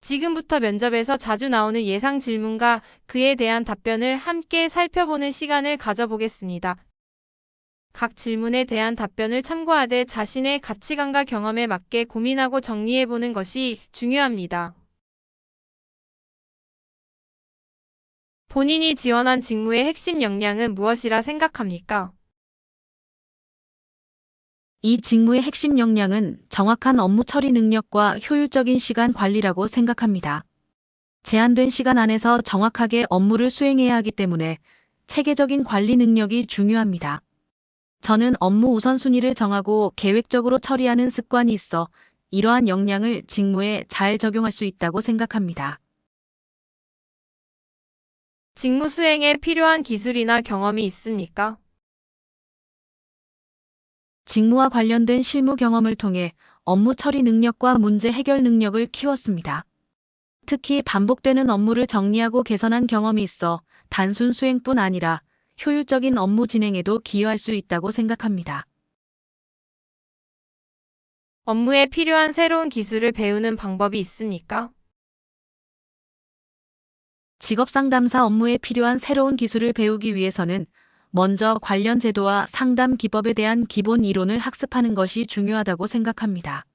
지금부터 면접에서 자주 나오는 예상 질문과 그에 대한 답변을 함께 살펴보는 시간을 가져보겠습니다. 각 질문에 대한 답변을 참고하되 자신의 가치관과 경험에 맞게 고민하고 정리해보는 것이 중요합니다. 본인이 지원한 직무의 핵심 역량은 무엇이라 생각합니까? 이 직무의 핵심 역량은 정확한 업무 처리 능력과 효율적인 시간 관리라고 생각합니다. 제한된 시간 안에서 정확하게 업무를 수행해야 하기 때문에 체계적인 관리 능력이 중요합니다. 저는 업무 우선순위를 정하고 계획적으로 처리하는 습관이 있어 이러한 역량을 직무에 잘 적용할 수 있다고 생각합니다. 직무 수행에 필요한 기술이나 경험이 있습니까? 직무와 관련된 실무 경험을 통해 업무 처리 능력과 문제 해결 능력을 키웠습니다. 특히 반복되는 업무를 정리하고 개선한 경험이 있어 단순 수행뿐 아니라 효율적인 업무 진행에도 기여할 수 있다고 생각합니다. 업무에 필요한 새로운 기술을 배우는 방법이 있습니까? 직업 상담사 업무에 필요한 새로운 기술을 배우기 위해서는 먼저 관련 제도와 상담 기법에 대한 기본 이론을 학습하는 것이 중요하다고 생각합니다.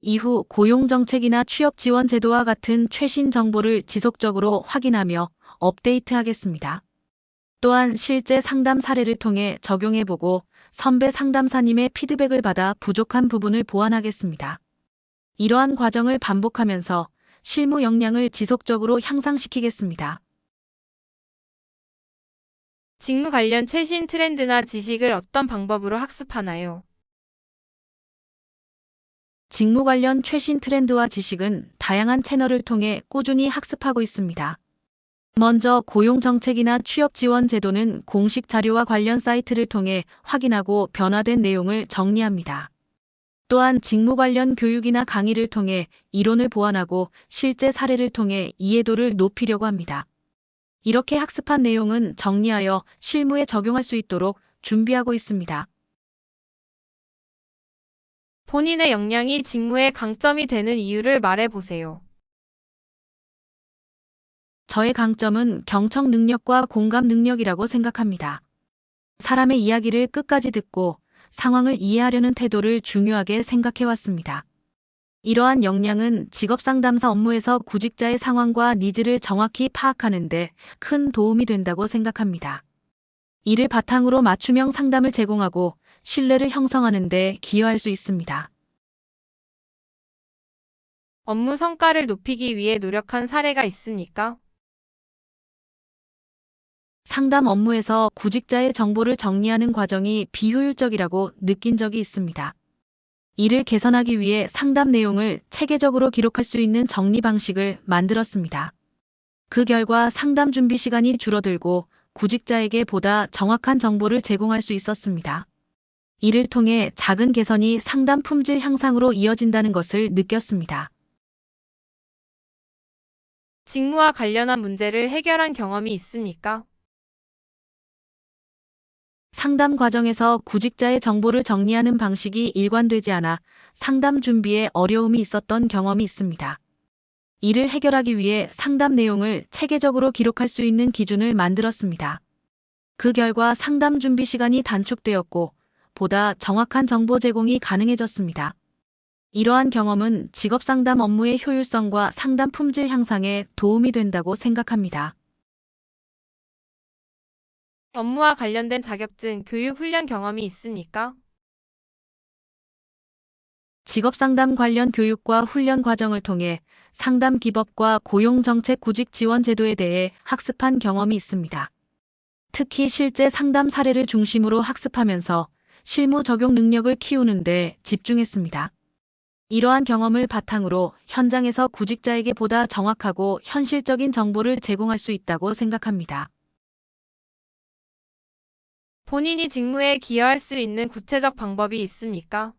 이후 고용 정책이나 취업 지원 제도와 같은 최신 정보를 지속적으로 확인하며 업데이트하겠습니다. 또한 실제 상담 사례를 통해 적용해보고 선배 상담사님의 피드백을 받아 부족한 부분을 보완하겠습니다. 이러한 과정을 반복하면서 실무 역량을 지속적으로 향상시키겠습니다. 직무 관련 최신 트렌드나 지식을 어떤 방법으로 학습하나요? 직무 관련 최신 트렌드와 지식은 다양한 채널을 통해 꾸준히 학습하고 있습니다. 먼저 고용 정책이나 취업 지원 제도는 공식 자료와 관련 사이트를 통해 확인하고 변화된 내용을 정리합니다. 또한 직무 관련 교육이나 강의를 통해 이론을 보완하고 실제 사례를 통해 이해도를 높이려고 합니다. 이렇게 학습한 내용은 정리하여 실무에 적용할 수 있도록 준비하고 있습니다. 본인의 역량이 직무의 강점이 되는 이유를 말해보세요. 저의 강점은 경청 능력과 공감 능력이라고 생각합니다. 사람의 이야기를 끝까지 듣고 상황을 이해하려는 태도를 중요하게 생각해왔습니다. 이러한 역량은 직업 상담사 업무에서 구직자의 상황과 니즈를 정확히 파악하는 데 큰 도움이 된다고 생각합니다. 이를 바탕으로 맞춤형 상담을 제공하고 신뢰를 형성하는 데 기여할 수 있습니다. 업무 성과를 높이기 위해 노력한 사례가 있습니까? 상담 업무에서 구직자의 정보를 정리하는 과정이 비효율적이라고 느낀 적이 있습니다. 이를 개선하기 위해 상담 내용을 체계적으로 기록할 수 있는 정리 방식을 만들었습니다. 그 결과 상담 준비 시간이 줄어들고 구직자에게 보다 정확한 정보를 제공할 수 있었습니다. 이를 통해 작은 개선이 상담 품질 향상으로 이어진다는 것을 느꼈습니다. 직무와 관련한 문제를 해결한 경험이 있습니까? 상담 과정에서 구직자의 정보를 정리하는 방식이 일관되지 않아 상담 준비에 어려움이 있었던 경험이 있습니다. 이를 해결하기 위해 상담 내용을 체계적으로 기록할 수 있는 기준을 만들었습니다. 그 결과 상담 준비 시간이 단축되었고 보다 정확한 정보 제공이 가능해졌습니다. 이러한 경험은 직업 상담 업무의 효율성과 상담 품질 향상에 도움이 된다고 생각합니다. 업무와 관련된 자격증, 교육, 훈련 경험이 있습니까? 직업 상담 관련 교육과 훈련 과정을 통해 상담 기법과 고용 정책 구직 지원 제도에 대해 학습한 경험이 있습니다. 특히 실제 상담 사례를 중심으로 학습하면서 실무 적용 능력을 키우는 데 집중했습니다. 이러한 경험을 바탕으로 현장에서 구직자에게 보다 정확하고 현실적인 정보를 제공할 수 있다고 생각합니다. 본인이 직무에 기여할 수 있는 구체적 방법이 있습니까?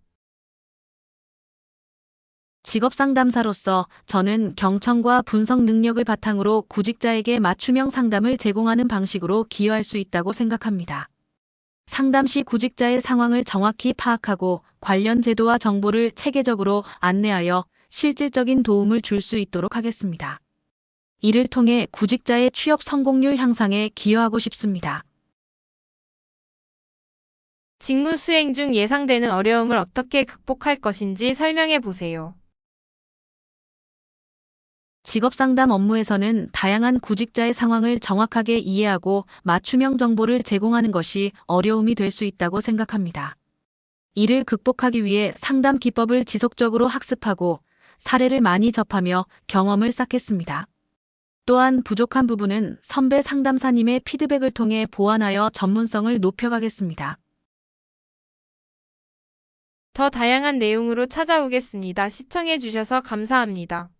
직업 상담사로서 저는 경청과 분석 능력을 바탕으로 구직자에게 맞춤형 상담을 제공하는 방식으로 기여할 수 있다고 생각합니다. 상담 시 구직자의 상황을 정확히 파악하고 관련 제도와 정보를 체계적으로 안내하여 실질적인 도움을 줄 수 있도록 하겠습니다. 이를 통해 구직자의 취업 성공률 향상에 기여하고 싶습니다. 직무 수행 중 예상되는 어려움을 어떻게 극복할 것인지 설명해 보세요. 직업상담 업무에서는 다양한 구직자의 상황을 정확하게 이해하고 맞춤형 정보를 제공하는 것이 어려움이 될 수 있다고 생각합니다. 이를 극복하기 위해 상담 기법을 지속적으로 학습하고 사례를 많이 접하며 경험을 쌓겠습니다. 또한 부족한 부분은 선배 상담사님의 피드백을 통해 보완하여 전문성을 높여가겠습니다. 더 다양한 내용으로 찾아오겠습니다. 시청해 주셔서 감사합니다.